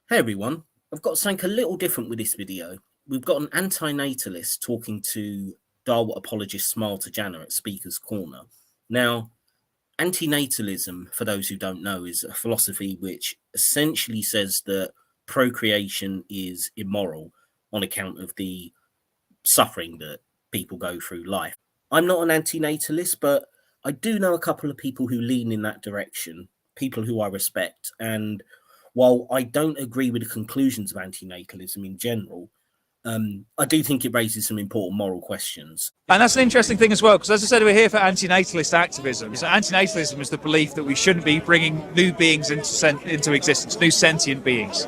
Hey everyone, I've got something a little different with this video. We've got an anti-natalist talking to apologist Smile2Jannah at Speaker's Corner. Now, antinatalism, for those who don't know, is a philosophy which essentially says that procreation is immoral on account of the suffering that people go through life. I'm not an anti-natalist, but I do know a couple of people who lean in that direction, people who I respect. And while I don't agree with the conclusions of antinatalism in general, I do think it raises some important moral questions. And that's an interesting thing as well, because as I said, we're here for antinatalist activism. So antinatalism is the belief that we shouldn't be bringing new beings into existence, new sentient beings.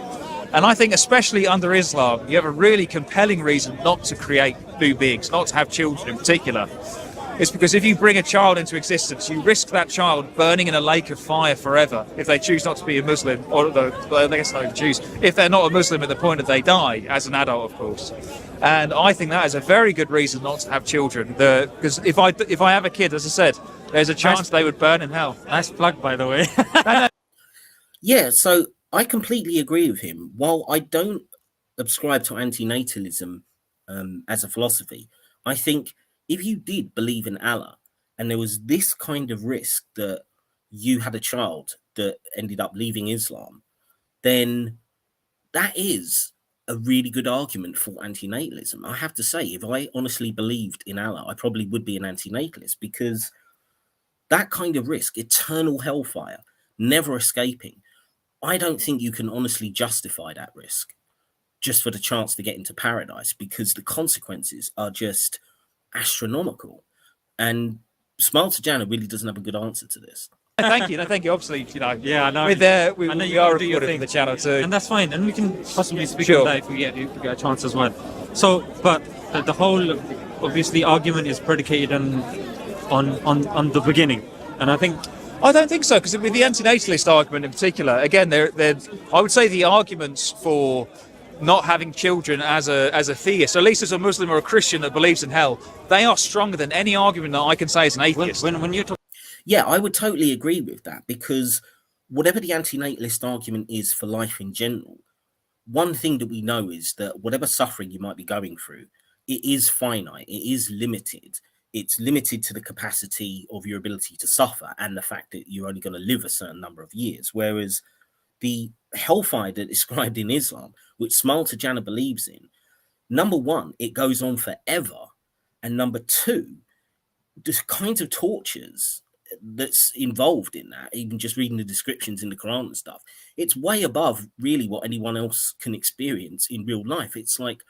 And I think especially under Islam, you have a really compelling reason not to create new beings, not to have children in particular. It's because if you bring a child into existence, you risk that child burning in a lake of fire forever if they choose not to be a Muslim, or I guess not choose, if they're not a Muslim at the point that they die, as an adult, of course. And I think that is a very good reason not to have children. Because if I have a kid, as I said, there's a chance they would burn in hell. Nice plug, by the way. Yeah, so I completely agree with him. While I don't subscribe to antinatalism as a philosophy, I think if you did believe in Allah and there was this kind of risk that you had a child that ended up leaving Islam, then that is a really good argument for antinatalism. I have to say, if I honestly believed in Allah, I probably would be an antinatalist, because that kind of risk, eternal hellfire, never escaping, I don't think you can honestly justify that risk just for the chance to get into paradise, because the consequences are just astronomical. And Smile2Jannah really doesn't have a good answer to this. Thank you. Obviously, Yeah, I know. we are recording for the channel too, and that's fine. And we can possibly speak Sure. on that if we get a chance as well. So, but the whole obviously argument is predicated on the beginning, and I don't think so, because with the antinatalist argument in particular, again, I would say the arguments for not having children as a theist, or at least as a Muslim or a Christian that believes in hell, they are stronger than any argument that I can say as an atheist. When you talk, Yeah, I would totally agree with that, because whatever the antinatalist argument is for life in general, one thing that we know is that whatever suffering you might be going through, it is finite, it is limited. It's limited to the capacity of your ability to suffer and the fact that you're only going to live a certain number of years. Whereas the hellfire that is described in Islam, which Smile2Jannah believes in, number one, it goes on forever. And number two, the kinds of tortures that's involved in that, even just reading the descriptions in the Quran and stuff, it's way above really what anyone else can experience in real life. It's like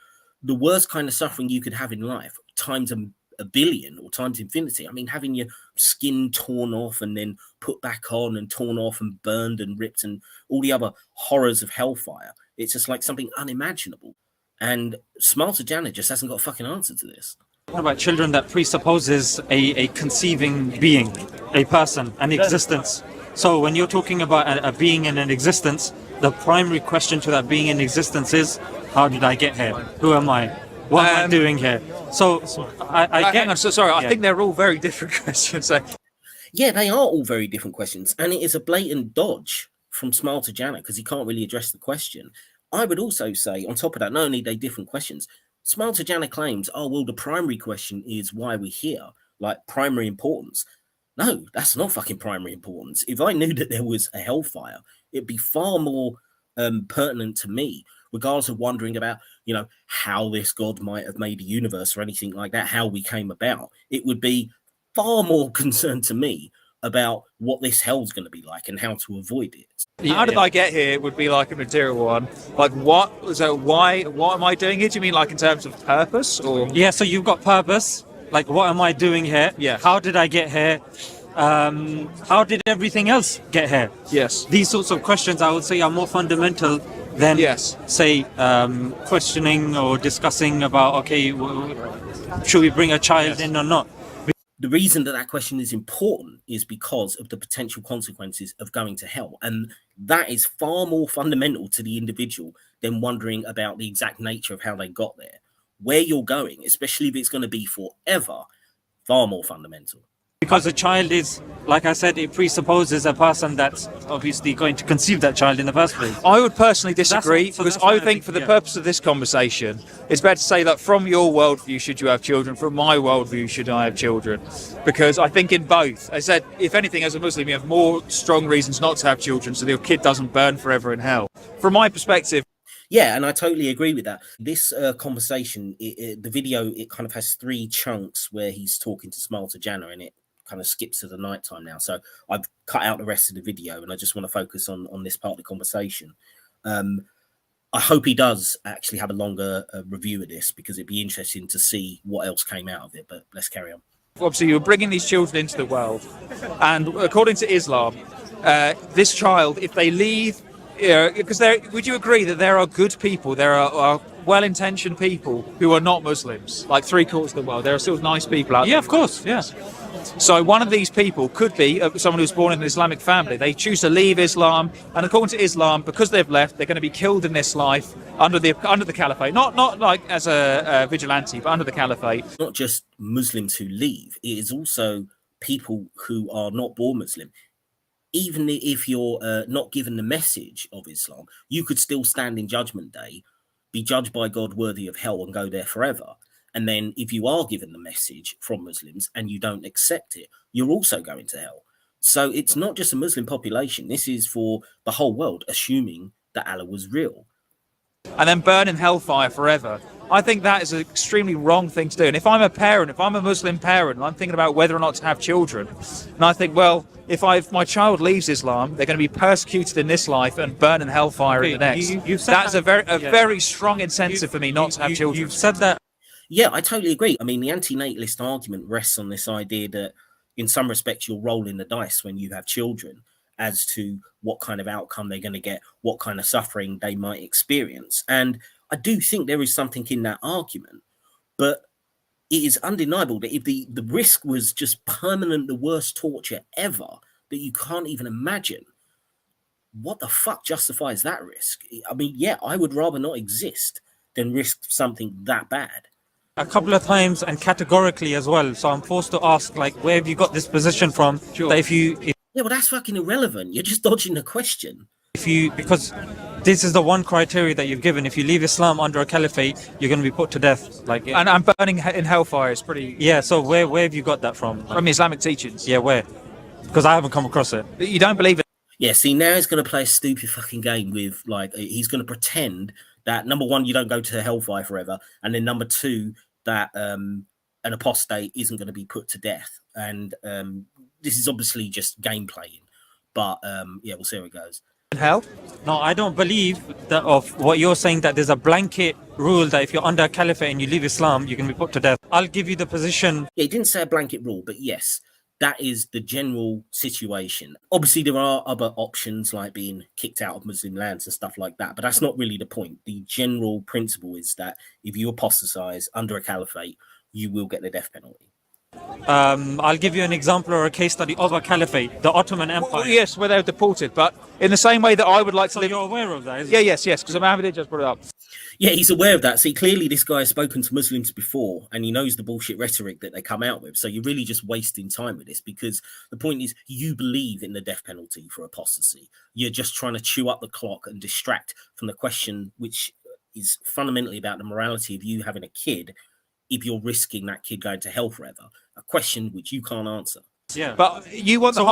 the worst kind of suffering you could have in life times a billion or times infinity. I mean, having your skin torn off and then put back on and torn off and burned and ripped and all the other horrors of hellfire, it's just like something unimaginable. And Smile2Jannah just hasn't got a fucking answer to this. about children, that presupposes a conceiving being, a person, an existence. So when you're talking about a being in an existence, the primary question to that being in existence is, how did I get here? Who am I? What am I doing here? So I hang on, so sorry, I think they're all very different questions. Yeah, they are all very different questions, and it is a blatant dodge from Smile2Jannah because he can't really address the question. I would also say, on top of that, not only are they different questions, Smile2Jannah claims, oh, well, the primary question is why we're here, like primary importance. No, that's not fucking primary importance. If I knew that there was a hellfire, it'd be far more pertinent to me, regardless of wondering about, how this God might have made the universe or anything like that, how we came about. It would be far more concerned to me about what this hell's going to be like and how to avoid it. How did I get here would be like a material one. Like what am I doing here? Do you mean like in terms of purpose, or? Yeah, so you've got purpose, like what am I doing here? Yeah. How did I get here? How did everything else get here? Yes. These sorts of questions, I would say, are more fundamental than, say, questioning or discussing about, okay, should we bring a child in or not? The reason that question is important is because of the potential consequences of going to hell. And that is far more fundamental to the individual than wondering about the exact nature of how they got there. Where you're going, especially if it's going to be forever, far more fundamental. Because a child is, like I said, it presupposes a person that's obviously going to conceive that child in the first place. I would personally disagree, So because that's why I think for the yeah. purpose of this conversation, it's better to say that from your worldview, should you have children? From my worldview, should I have children? Because I think in both, I said, if anything, as a Muslim, you have more strong reasons not to have children, so your kid doesn't burn forever in hell. From my perspective, Yeah, and I totally agree with that. This conversation, the video, it kind of has 3 chunks where he's talking to Smile2Jannah, and it kind of skips to the nighttime now. So I've cut out the rest of the video, and I just want to focus on this part of the conversation. I hope he does actually have a longer review of this, because it'd be interesting to see what else came out of it. But let's carry on. obviously you're bringing these children into the world, and according to Islam, this child, if they leave, because would you agree that there are good people, there are well-intentioned people who are not Muslims, like 3/4 of the world? There are still nice people out there. Yeah, of course, yeah. So one of these people could be someone who's born in an Islamic family. They choose to leave Islam, and according to Islam, because they've left, they're going to be killed in this life under the caliphate. Not like as a vigilante, but under the caliphate. Not just Muslims who leave; it is also people who are not born Muslim. Even if you're not given the message of Islam, you could still stand in Judgment Day, be judged by God worthy of hell, and go there forever. And then if you are given the message from Muslims and you don't accept it, you're also going to hell. So it's not just a Muslim population. This is for the whole world, assuming that Allah was real. And then burn in hellfire forever. I think that is an extremely wrong thing to do. And if I'm a parent, if I'm a Muslim parent, and I'm thinking about whether or not to have children, and I think, well, if my child leaves Islam, they're going to be persecuted in this life and burn in hellfire in the next. That's a very strong incentive for me not to have children. You've said that. Yeah, I totally agree. I mean, the antinatalist argument rests on this idea that in some respects you're rolling the dice when you have children as to what kind of outcome they're going to get, what kind of suffering they might experience. And I do think there is something in that argument, but it is undeniable that if the risk was just permanent, the worst torture ever that you can't even imagine, what the fuck justifies that risk? I mean, yeah, I would rather not exist than risk something that bad. A couple of times and categorically as well. So I'm forced to ask, like, where have you got this position from? Sure. That Yeah, well, that's fucking irrelevant. You're just dodging the question. Because this is the one criteria that you've given. If you leave Islam under a caliphate, you're going to be put to death. Like, And burning in hellfire is pretty... yeah. So where have you got that from? From Islamic teachings. Yeah, where? Because I haven't come across it. But you don't believe it? Yeah, see, now he's going to play a stupid fucking game with, like, he's going to pretend that, number one, you don't go to hellfire forever, and then number two, that an apostate isn't going to be put to death. And this is obviously just game playing. But, yeah, we'll see how it goes. In hell? No, I don't believe that of what you're saying, that there's a blanket rule that if you're under a caliphate and you leave Islam, you can be put to death. I'll give you the position. Yeah, he didn't say a blanket rule, but yes, that is the general situation. Obviously, there are other options like being kicked out of Muslim lands and stuff like that, but that's not really the point. The general principle is that if you apostatize under a caliphate, you will get the death penalty. I'll give you an example or a case study of a caliphate, the Ottoman Empire. Well, yes, where they were deported, but in the same way that I would like to So live... you're aware of that, isn't Yeah, yes, because Mohammed just brought it up. Yeah, he's aware of that. See, clearly this guy has spoken to Muslims before and he knows the bullshit rhetoric that they come out with. So you're really just wasting time with this, because the point is you believe in the death penalty for apostasy. You're just trying to chew up the clock and distract from the question, which is fundamentally about the morality of you having a kid if you're risking that kid going to hell forever. A question which you can't answer. Yeah. But you want the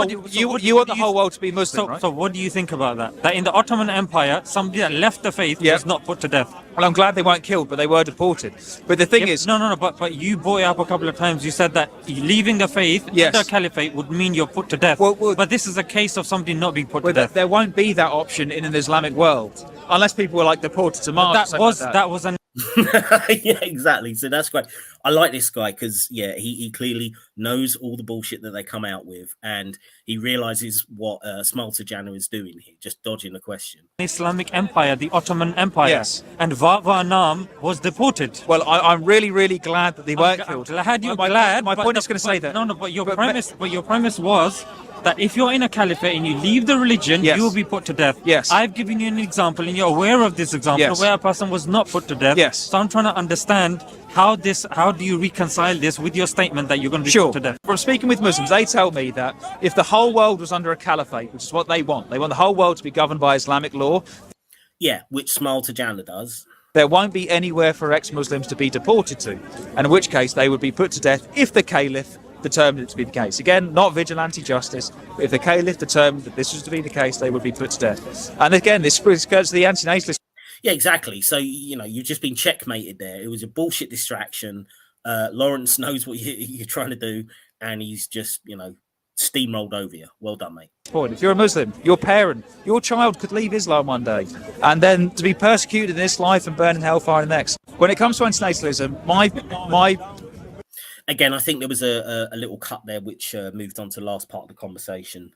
whole world to be Muslim, right? So what do you think about that? That in the Ottoman Empire, somebody that left the faith was not put to death. Well, I'm glad they weren't killed, but they were deported. But the thing is... No, but you brought it up a couple of times. You said that leaving the faith under a caliphate would mean you're put to death. But this is a case of somebody not being put to death. There won't be that option in an Islamic world, unless people were like deported to Mars. That was an... Yeah, exactly. So that's great. I like this guy because, yeah, he clearly knows all the bullshit that they come out with, and he realizes what Smile2Jannah is doing here, just dodging the question. Islamic Empire, the Ottoman Empire. Yes. And Vavanam was deported. Well, I'm really, really glad that they weren't killed. My point is going to say that. No, but your premise was that if you're in a caliphate and you leave the religion, Yes. you will be put to death. Yes. I've given you an example, and you're aware of this example Yes. where a person was not put to death. Yes. So I'm trying to understand how do you reconcile this with your statement that you're going to be Sure. put to death? From speaking with Muslims, they tell me that if the whole world was under a caliphate, which is what they want the whole world to be governed by Islamic law, Yeah, which Smile2Jannah does. there won't be anywhere for ex-Muslims to be deported to, and in which case they would be put to death if the caliph determined it to be the case. Again, not vigilante justice, but if the caliph determined that this was to be the case, they would be put to death. And again, this goes to the anti-natalist. Yeah, exactly. So, you've just been checkmated there. It was a bullshit distraction. Lawrence knows what you're trying to do, and he's just, steamrolled over you. Well done, mate. Point. If you're a Muslim, your parent, your child could leave Islam one day, and then to be persecuted in this life and burn in hellfire in the next. When it comes to antinatalism, my Again, I think there was a little cut there which moved on to the last part of the conversation.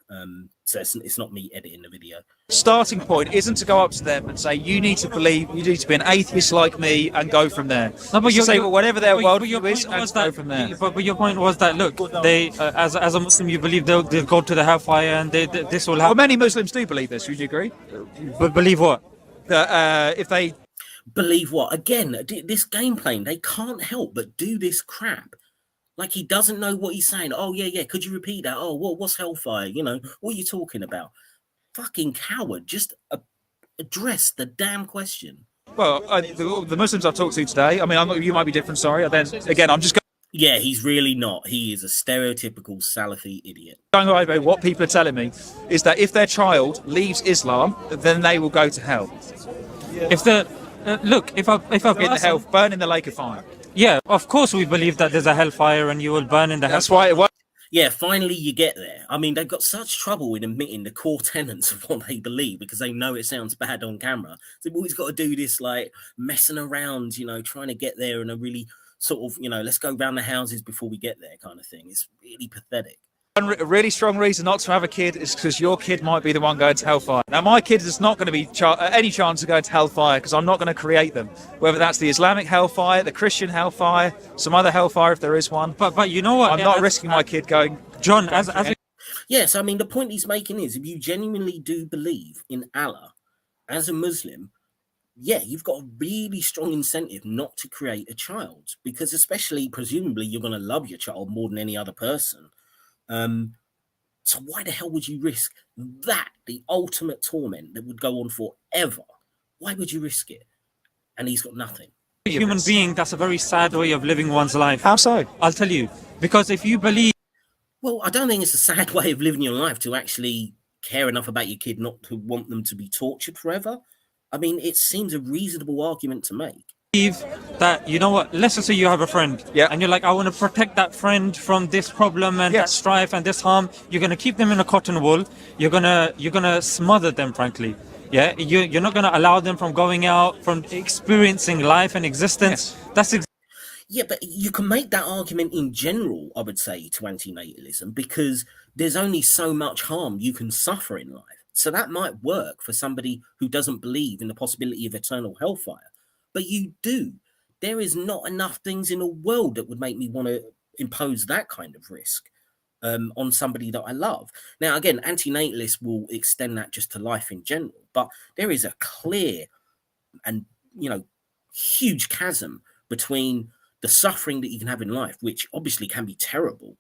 So it's not me editing the video. starting point isn't to go up to them and say you need to believe, you need to be an atheist like me, and go from there. No, but you say well, whatever their your worldview is, point and was go that, from there. but your point was that look, they as a Muslim, you believe they'll go to the hellfire, and this will Well, happen. many Muslims do believe this. Would you agree? But believe what? That if they Believe what? Again, this gameplay, they can't help but do this crap. Like he doesn't know what he's saying. Oh, yeah. Could you repeat that? Oh, what's hellfire? What are you talking about? Fucking coward. Just address the damn question. well, the Muslims I've talked to today. I mean, you might be different. Sorry. Then again, I'm just Yeah, he's really not. He is a stereotypical Salafi idiot. going by what people are telling me is that if their child leaves Islam, then they will go to hell. If the look, if a In the person, hell, burn in the lake of fire. yeah, of course we believe that there's a hellfire and you will burn in the That's hellfire. why it won't. Yeah, finally you get there. I mean, they've got such trouble in admitting the core tenets of what they believe because they know it sounds bad on camera. So they've always got to do this, like, messing around, trying to get there in a really sort of, let's go round the houses before we get there kind of thing. It's really pathetic. A really strong reason not to have a kid is because your kid might be the one going to hellfire. Now, my kid is not going to be any chance of going to hellfire because I'm not going to create them. Whether that's the Islamic hellfire, the Christian hellfire, some other hellfire if there is one. But you know what? I'm not risking my kid going. John, as we Yes, I mean, the point he's making is if you genuinely do believe in Allah as a Muslim, yeah, you've got a really strong incentive not to create a child because especially, presumably, you're going to love your child more than any other person. So why the hell would you risk that, the ultimate torment that would go on forever? Why would you risk it? And he's got nothing. a human being, that's a very sad way of living one's life. How so? I'll tell you. Because if you believe Well, I don't think it's a sad way of living your life to actually care enough about your kid not to want them to be tortured forever. I mean, it seems a reasonable argument to make. that, you know what, let's just say you have a friend, Yeah. and you're like, I want to protect that friend from this problem and that Yes. strife and this harm. You're going to keep them in a cotton wool. You're gonna smother them, frankly. Yeah, you're not going to allow them from going out, from experiencing life and existence. That's Yeah, but you can make that argument in general, I would say, to antinatalism because there's only so much harm you can suffer in life. So that might work for somebody who doesn't believe in the possibility of eternal hellfire. But you do. There is not enough things in the world that would make me want to impose that kind of risk on somebody that I love. Now, again, antinatalists will extend that just to life in general. But there is a clear and, huge chasm between the suffering that you can have in life, which obviously can be terrible,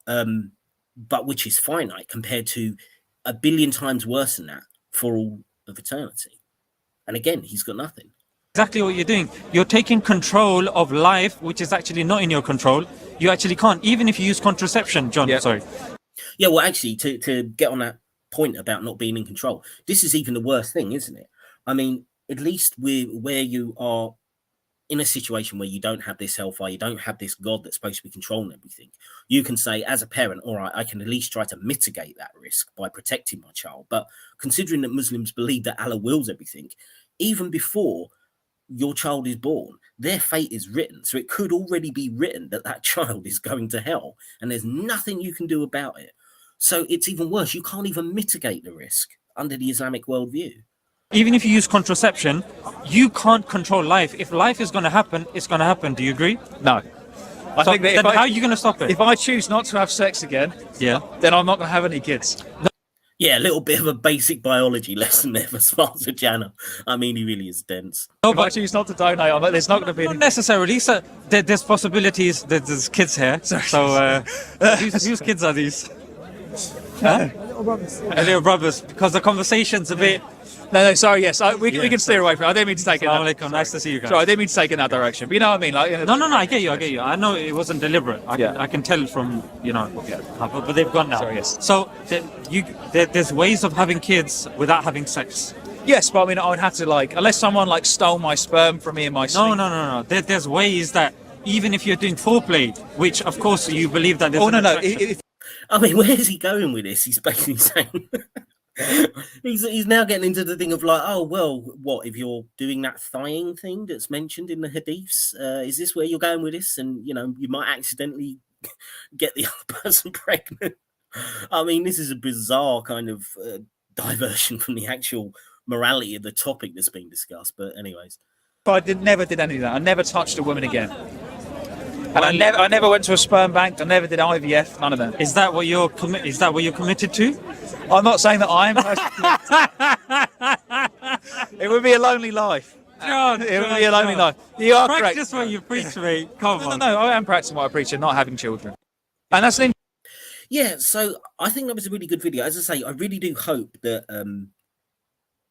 but which is finite compared to 1 billion times worse than that for all of eternity. And again, he's got nothing. exactly what you're doing. You're taking control of life, which is actually not in your control. You actually can't, even if you use contraception, John. Yeah. Sorry. Yeah, well, actually, to get on that point about not being in control, this is even the worst thing, isn't it? I mean, at least where you are in a situation where you don't have this hellfire, you don't have this God that's supposed to be controlling everything, you can say as a parent, all right, I can at least try to mitigate that risk by protecting my child. But considering that Muslims believe that Allah wills everything, even before your child is born, their fate is written. So it could already be written that that child is going to hell and there's nothing you can do about it. So it's even worse. You can't even mitigate the risk under the Islamic worldview. Even if you use contraception, you can't control life. If life is going to happen, it's going to happen. Do you agree? No. I think that how are you going to stop it? if I choose not to have sex again, Yeah. then I'm not going to have any kids. Yeah, a little bit of a basic biology lesson there for Smile2Jannah. I mean, he really is dense. If I choose not to donate, there's not going to be Not any... necessarily. So there's possibilities. There's kids here. So whose kids are these? Huh? Little brothers. Because the conversation's a bit. No, sorry, yes. We can steer away from it. I didn't mean to take it. Assalamu alaikum, nice to see you guys. Sorry, I didn't mean to take it in that direction. But you know what I mean? Like, No, I get you. I know it wasn't deliberate. I can tell from, but they've gone now. Sorry, yes. So there's ways of having kids without having sex. Yes, but I mean, I would have to, like, unless someone, like, stole my sperm from me in my sleep. No. There's ways that even if you're doing foreplay, which of course you believe that there's I mean, where's he going with this? He's basically saying he's now getting into the thing of like, oh well, what if you're doing that thighing thing that's mentioned in the hadiths? Is this where you're going with this? And you might accidentally get the other person pregnant. I mean, this is a bizarre kind of diversion from the actual morality of the topic that's being discussed. But anyways, But I never did any of that. I never touched a woman again. And I never went to a sperm bank. I never did IVF. None of that. Is that what you're committed to? I'm not saying that I am. It would be a lonely life. It would be a lonely life. You are correct. Practice what you preach, mate. Come on. No, I am practicing what I preach and not having children. And that's an yeah. So I think that was a really good video. As I say, I really do hope that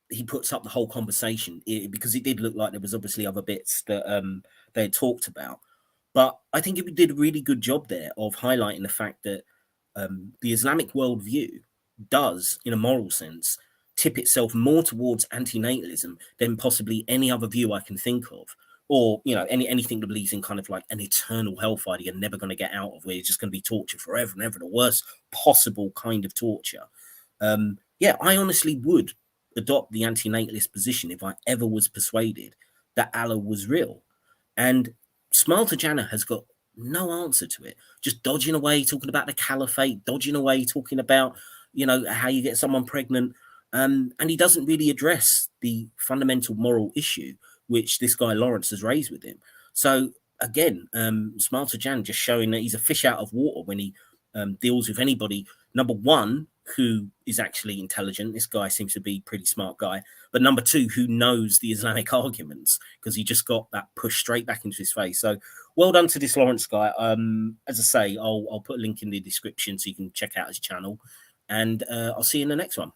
he puts up the whole conversation because it did look like there was obviously other bits that they had talked about. But I think it did a really good job there of highlighting the fact that the Islamic worldview does, in a moral sense, tip itself more towards antinatalism than possibly any other view I can think of. Or, anything that believes in kind of like an eternal hellfire that you're never going to get out of, where you're just going to be tortured forever and ever, the worst possible kind of torture. I honestly would adopt the antinatalist position if I ever was persuaded that Allah was real. And Smile2Jannah has got no answer to it. Just dodging away, talking about the caliphate, dodging away, talking about, how you get someone pregnant. And he doesn't really address the fundamental moral issue which this guy Lawrence has raised with him. So again, Smile2Jannah just showing that he's a fish out of water when he deals with anybody, number one, who is actually intelligent. This guy seems to be a pretty smart guy. But number two, who knows the Islamic arguments, because he just got that pushed straight back into his face. So well done to this Lawrence guy. As I say, I'll put a link in the description so you can check out his channel. And I'll see you in the next one.